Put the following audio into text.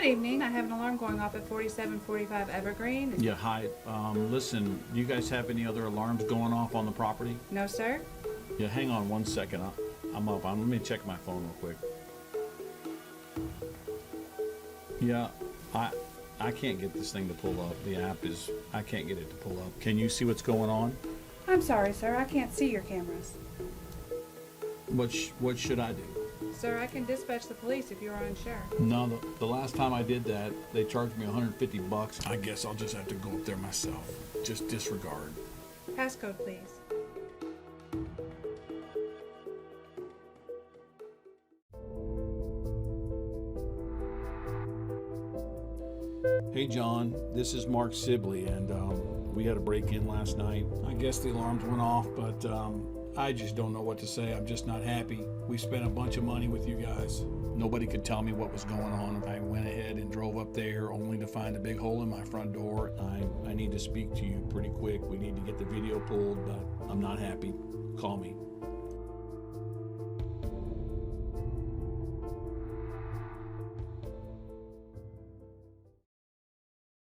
evening. I have an alarm going off at 4745 Evergreen. Yeah, hi. Listen, do you guys have any other alarms going off on the property? No, sir. Yeah, hang on one second. I'm up. Let me check my phone real quick. Yeah, I can't get this thing to pull up. The app is, I can't get it to pull up. Can you see what's going on? I'm sorry, sir. I can't see your cameras. What should I do? Sir, I can dispatch the police if you're unsure. No, the last time I did that, they charged me $150. I guess I'll just have to go up there myself. Just disregard. Passcode, please. Hey John, this is Mark Sibley, and we had a break-in last night. I guess the alarms went off, but I just don't know what to say. I'm just not happy. We spent a bunch of money with you guys. Nobody could tell me what was going on. I went ahead and drove up there only to find a big hole in my front door. I need to speak to you pretty quick. We need to get the video pulled, but I'm not happy. Call me.